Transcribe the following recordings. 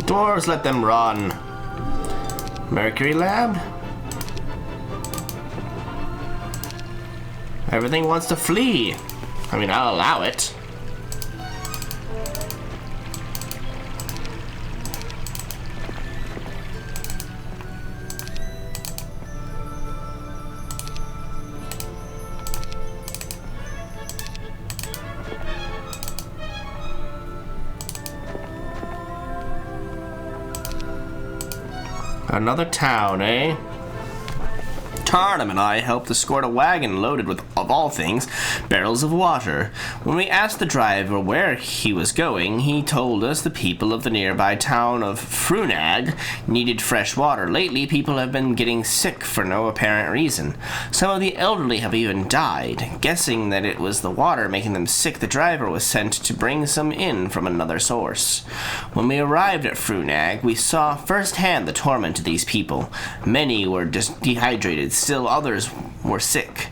Dwarves, let them run. Mercury lab? Everything wants to flee. I mean, I'll allow it. Another town, eh? Tarnum and I helped escort a wagon loaded with, of all things, barrels of water. When we asked the driver where he was going, he told us the people of the nearby town of Frunag needed fresh water. Lately, people have been getting sick for no apparent reason. Some of the elderly have even died. Guessing that it was the water making them sick, the driver was sent to bring some in from another source. When we arrived at Frunag, we saw firsthand the torment of these people. Many were just dehydrated. Still others were sick.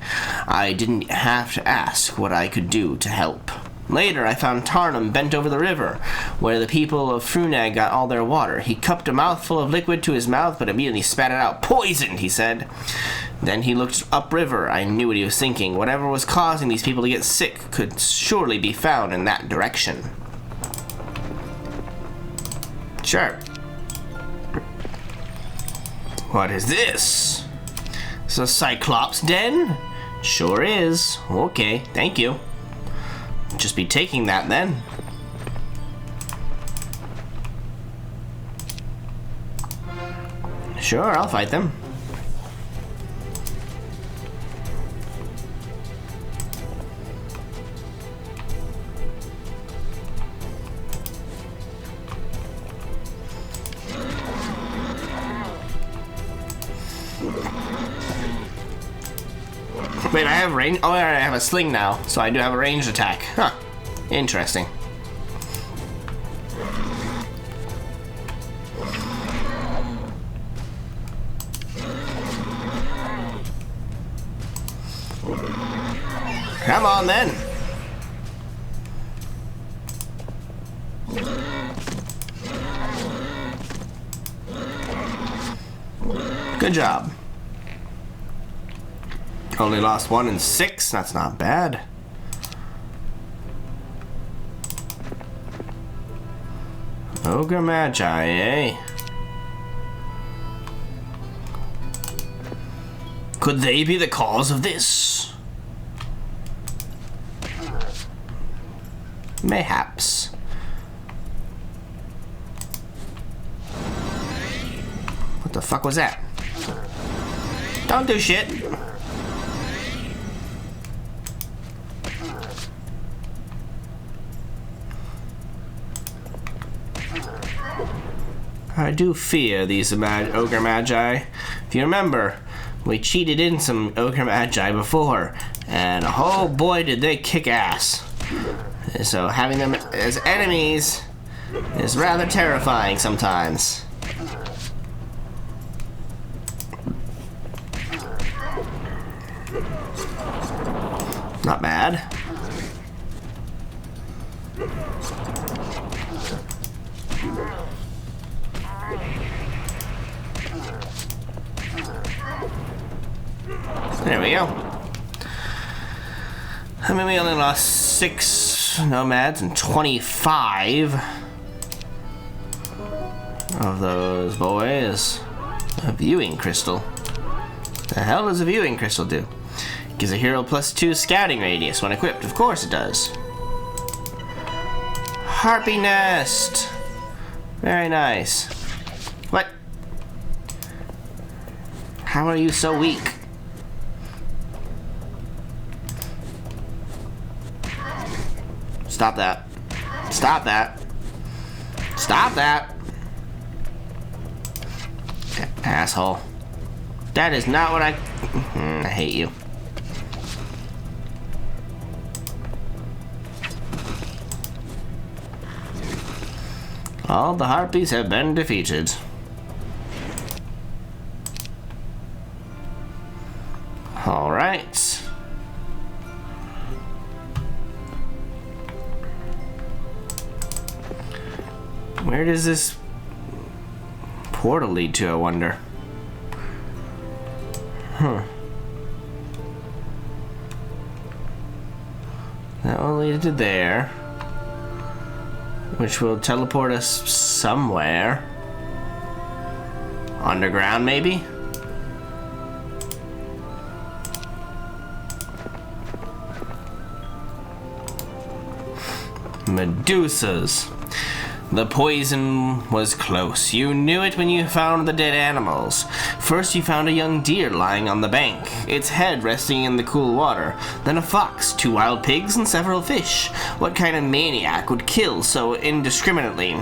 I didn't have to ask what I could do to help. Later, I found Tarnum bent over the river, where the people of Frunag got all their water. He cupped a mouthful of liquid to his mouth, but immediately spat it out. "Poisoned," he said. Then he looked upriver. I knew what he was thinking. Whatever was causing these people to get sick could surely be found in that direction. Sure. What is this? Is a Cyclops den? Sure is. Okay, thank you. Just be taking that then. Sure, I'll fight them. Wait, I have range? Oh, I have a sling now, so I do have a ranged attack. Huh. Interesting. Come on, then. Good job. Only lost 1 in 6. That's not bad. Ogre Magi, eh? Could they be the cause of this? Mayhaps. What the fuck was that? Don't do shit. I do fear these Ogre Magi. If you remember, we cheated in some Ogre Magi before, and oh boy did they kick ass. So having them as enemies is rather terrifying sometimes. Not bad. There we go. I mean, we only lost 6 nomads and 25 of those boys. A viewing crystal. The hell does a viewing crystal do? Gives a hero +2 scouting radius when equipped. Of course it does. Harpy nest. Very nice. What? How are you so weak? Stop that. Stop that. Stop that. Asshole. That is not what I hate you. All the harpies have been defeated. All right. Where does this portal lead to, I wonder? That will lead to there, which will teleport us somewhere. Underground, maybe? Medusas. The poison was close. You knew it when you found the dead animals. First you found a young deer lying on the bank, its head resting in the cool water. Then a fox, 2 wild pigs, and several fish. What kind of maniac would kill so indiscriminately?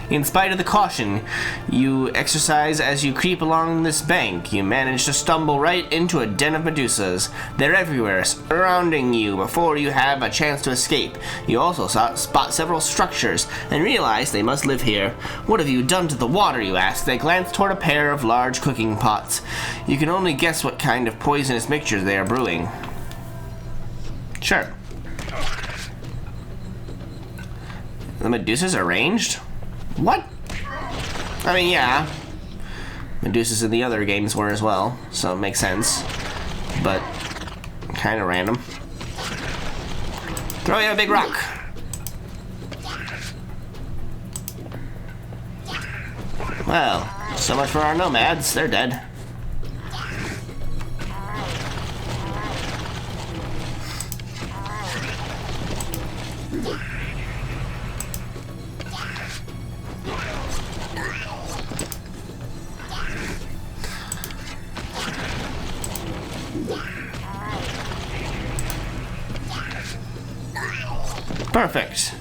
In spite of the caution you exercise as you creep along this bank, you manage to stumble right into a den of medusas. They're everywhere, surrounding you before you have a chance to escape. You also spot several structures and realize they must live here. What have you done to the water, you ask? They glance toward a pair of large cooking pots. You can only guess what kind of poisonous mixtures they are brewing. Sure. The medusas are ranged? What? I mean, yeah. Medusas in the other games were as well, so it makes sense. But, kind of random. Throw you a big rock. Well, so much for our nomads. They're dead. Perfect.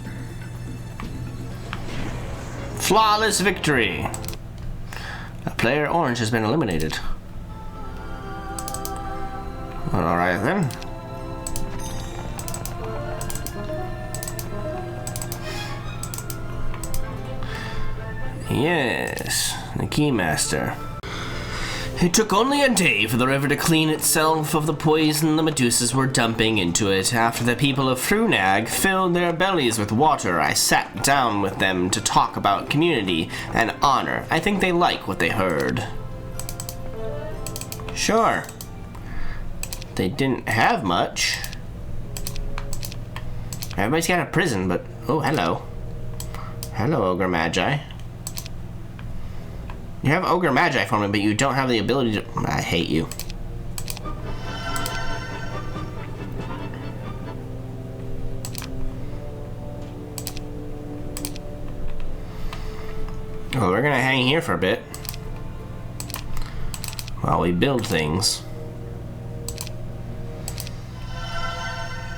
Flawless victory. A player orange has been eliminated. Alright then. Yes, the Keymaster. It took only a day for the river to clean itself of the poison the medusas were dumping into it. After the people of Frunag filled their bellies with water, I sat down with them to talk about community and honor. I think they like what they heard. Sure. They didn't have much. Everybody's got a prison, but... Oh, hello. Hello, Ogre Magi. You have Ogre Magi for me, but you don't have the ability to... I hate you. Well, we're gonna hang here for a bit while we build things.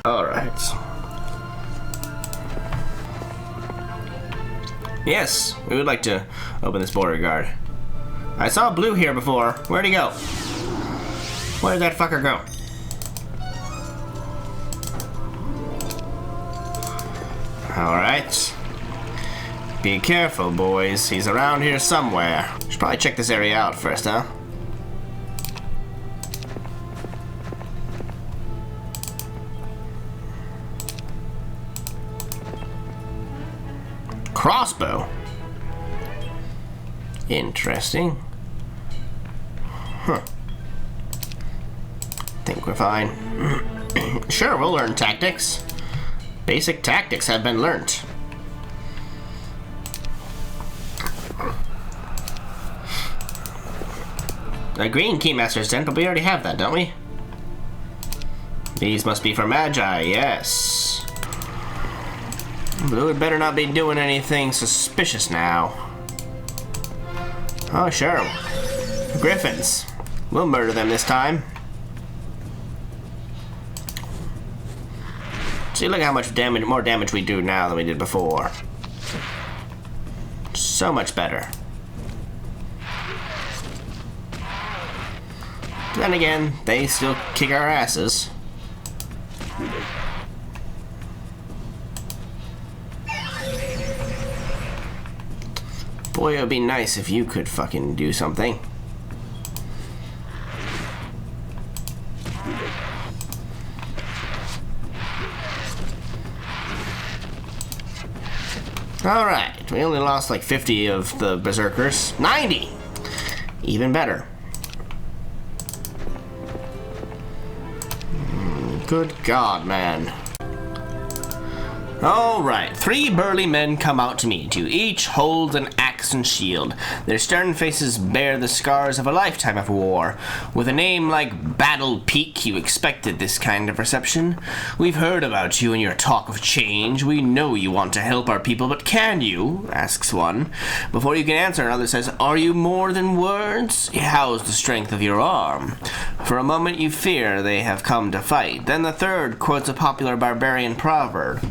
Alright. Yes, we would like to open this border guard. I saw blue here before. Where'd he go? Where did that fucker go? Alright. Be careful, boys. He's around here somewhere. Should probably check this area out first, huh? Crossbow. Interesting. Huh. Think we're fine. Sure, we'll learn tactics. Basic tactics have been learnt. A green Keymaster's Den, but we already have that, don't we? These must be for Magi, yes. Blue had better not be doing anything suspicious now. Oh, sure. Griffins. We'll murder them this time. See, look how much damage, more damage we do now than we did before. So much better. Then again, they still kick our asses. Boy, it would be nice if you could fucking do something. Alright, we only lost like 50 of the berserkers. 90! Even better. Good God, man. Alright, 3 burly men come out to meet you. Each holds an axe and shield. Their stern faces bear the scars of a lifetime of war. With a name like Battle Peak, you expected this kind of reception. We've heard about you and your talk of change. We know you want to help our people, but can you? Asks one. Before you can answer, another says, are you more than words? How's the strength of your arm? For a moment you fear they have come to fight. Then the third quotes a popular barbarian proverb.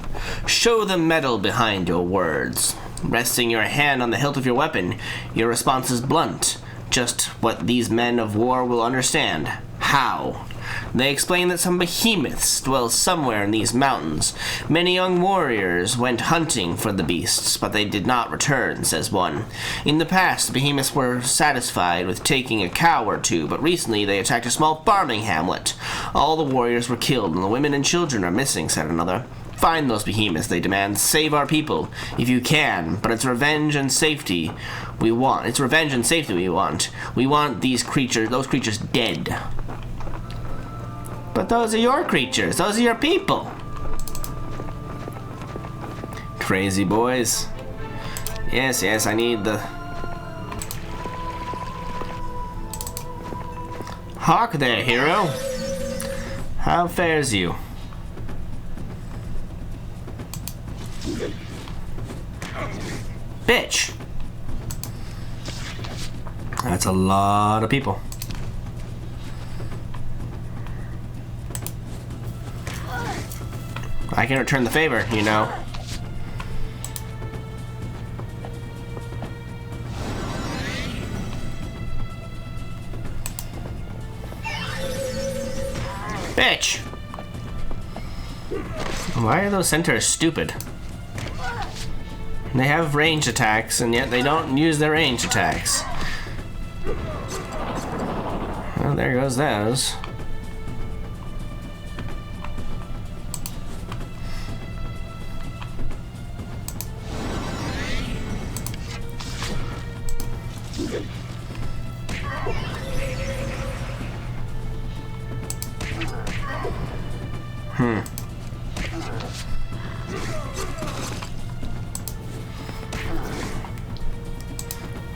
Show the metal behind your words. Resting your hand on the hilt of your weapon, your response is blunt. Just what these men of war will understand. How? They explain that some behemoths dwell somewhere in these mountains. Many young warriors went hunting for the beasts, but they did not return, says one. In the past, the behemoths were satisfied with taking a cow or two, but recently they attacked a small farming hamlet. All the warriors were killed, and the women and children are missing, said another. Find those behemoths, they demand. Save our people, if you can. But it's revenge and safety we want. It's revenge and safety we want. We want those creatures dead. But those are your creatures. Those are your people. Crazy boys. Yes, I need the... Hark there, hero. How fares you? Bitch. That's a lot of people. I can return the favor, you know. Bitch! Why are those centaurs stupid? They have ranged attacks, and yet they don't use their ranged attacks. Well, there goes those.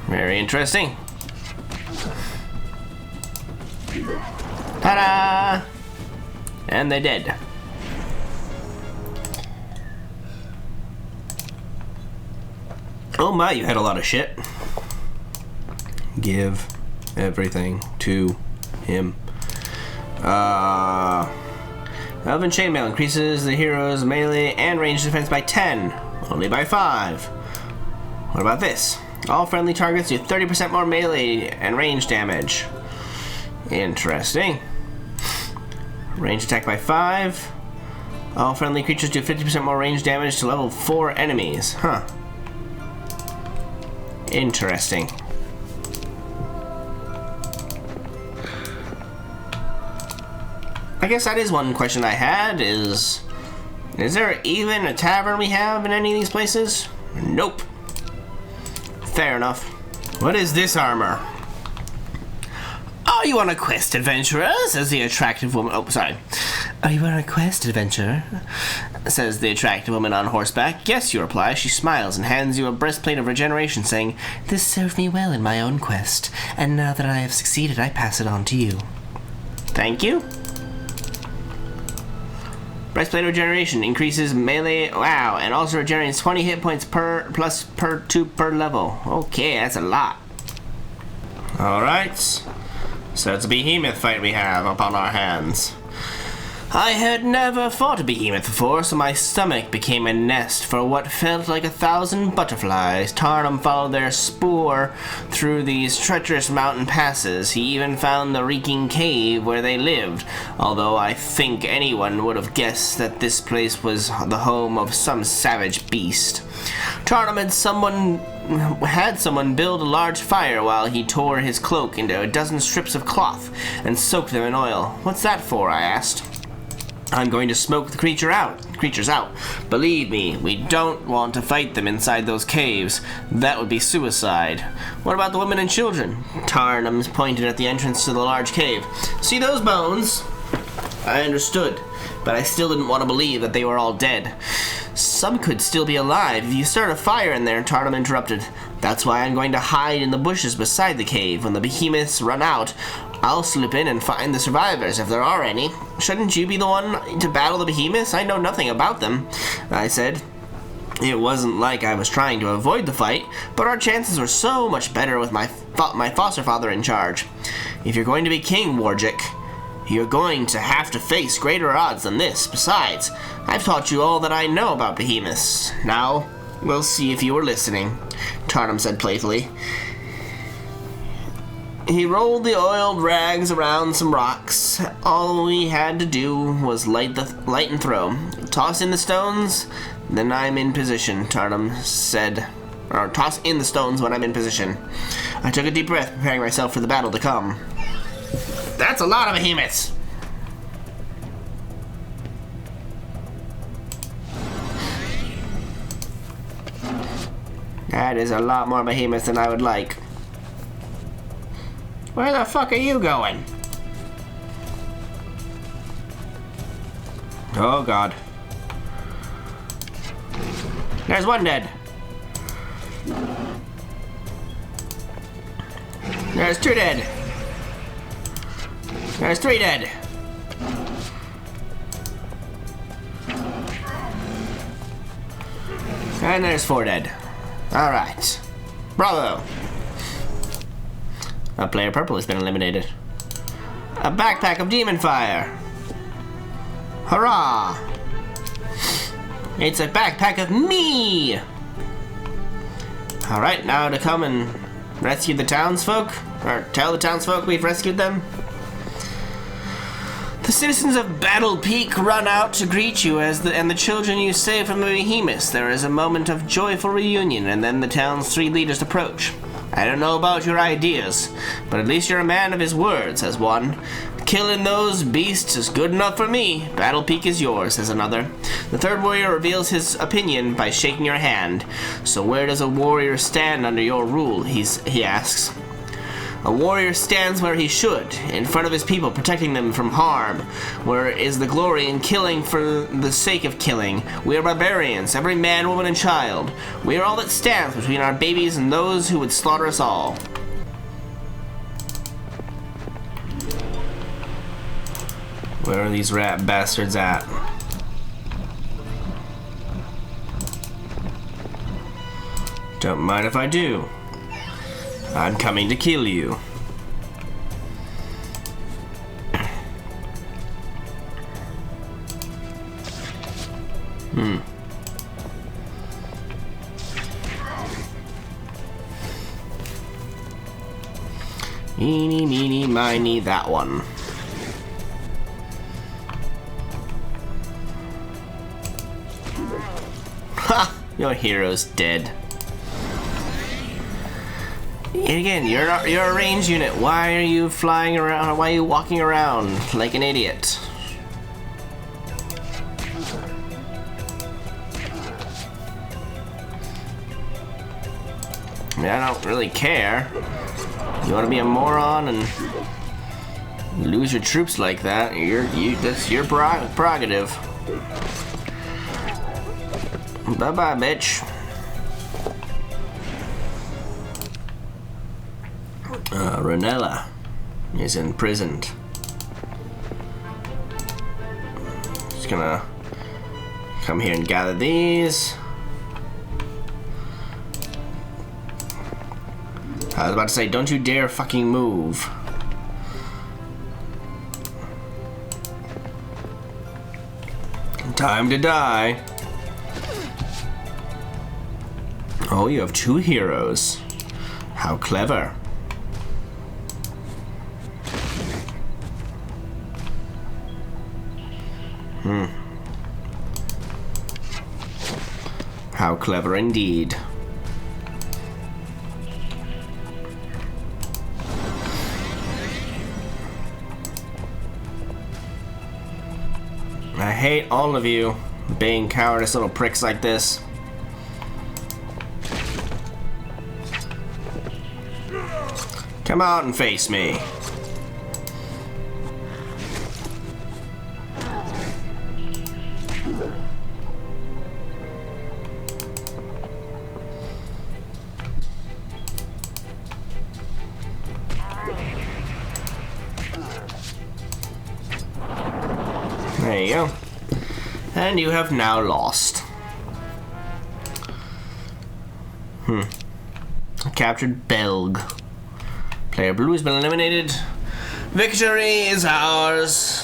Very interesting. Ta-da! And they did. Oh my, you had a lot of shit. Give everything to him. Elven Chainmail increases the hero's melee and range defense by 10, only by 5. What about this? All friendly targets do 30% more melee and range damage. Interesting. Range attack by 5. All friendly creatures do 50% more range damage to level 4 enemies. Huh. Interesting. I guess that is one question I had, is there even a tavern we have in any of these places? Nope. Fair enough. What is this armor? Are you on a quest, adventurer? Says the attractive woman. Oh, sorry. Are you on a quest, adventurer? Says the attractive woman on horseback. Yes, you reply. She smiles and hands you a breastplate of regeneration, saying, this served me well in my own quest, and now that I have succeeded, I pass it on to you. Thank you. Breastplate regeneration increases melee, wow, and also regenerates 20 hit points per 2 per level. Okay, that's a lot. Alright, so it's a behemoth fight we have upon our hands. I had never fought a behemoth before, so my stomach became a nest for what felt like 1,000 butterflies. Tarnum followed their spoor through these treacherous mountain passes. He even found the reeking cave where they lived, although I think anyone would have guessed that this place was the home of some savage beast. Tarnum had someone build a large fire while he tore his cloak into a dozen strips of cloth and soaked them in oil. What's that for? I asked. I'm going to smoke the creatures out. Believe me, we don't want to fight them inside those caves. That would be suicide. What about the women and children? Tarnum pointed at the entrance to the large cave. See those bones? I understood, but I still didn't want to believe that they were all dead. Some could still be alive. If you start a fire in there, Tarnum interrupted. That's why I'm going to hide in the bushes beside the cave. When the behemoths run out, I'll slip in and find the survivors, if there are any. Shouldn't you be the one to battle the behemoths? I know nothing about them, I said. It wasn't like I was trying to avoid the fight, but our chances were so much better with my foster father in charge. If you're going to be king, Warjick, you're going to have to face greater odds than this. Besides, I've taught you all that I know about behemoths. Now, we'll see if you were listening, Tarnum said playfully. He rolled the oiled rags around some rocks. All we had to do was light and throw. Toss in the stones, then I'm in position, Tarnum said. Or toss in the stones when I'm in position. I took a deep breath, preparing myself for the battle to come. That's a lot of behemoths! That is a lot more behemoths than I would like. Where the fuck are you going? Oh god. There's one dead. There's two dead. There's three dead. And there's four dead. Alright. Bravo. A player purple has been eliminated. A backpack of demon fire. Hurrah! It's a backpack of me! Alright, now to come and rescue the townsfolk, or tell the townsfolk we've rescued them. The citizens of Battle Peak run out to greet you and the children you saved from the behemoths. There is a moment of joyful reunion, and then the town's three leaders approach. I don't know about your ideas, but at least you're a man of his word, says one. Killing those beasts is good enough for me. Battle Peak is yours, says another. The third warrior reveals his opinion by shaking your hand. So where does a warrior stand under your rule? He asks. A warrior stands where he should, in front of his people, protecting them from harm. Where is the glory in killing for the sake of killing? We are barbarians, every man, woman, and child. We are all that stands between our babies and those who would slaughter us all. Where are these rat bastards at? Don't mind if I do. I'm coming to kill you. Eeny, meeny, miny, that one. Ha! Your hero's dead. And again, you're a range unit. Why are you flying around? Why are you walking around like an idiot? I mean, I don't really care. You want to be a moron and lose your troops like that? That's your prerogative. Bye bye, bitch. Ranella is imprisoned. Just gonna come here and gather these. I was about to say, don't you dare fucking move. Time to die. Oh, you have two heroes. How clever. How clever indeed. hate all of you being cowardice little pricks like this. Come out and face me. There you go. And you have now lost. Captured Belg. Player blue has been eliminated. Victory is ours.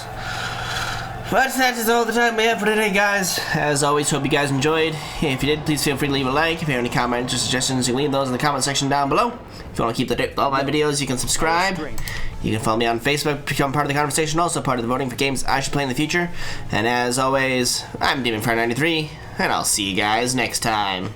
But that is all the time we have for today, guys. As always, hope you guys enjoyed. If you did, please feel free to leave a like. If you have any comments or suggestions, you can leave those in the comment section down below. If you want to keep the dip with all my videos, you can subscribe. You can follow me on Facebook, become part of the conversation, also part of the voting for games I should play in the future. And as always, I'm DemonFire93, and I'll see you guys next time.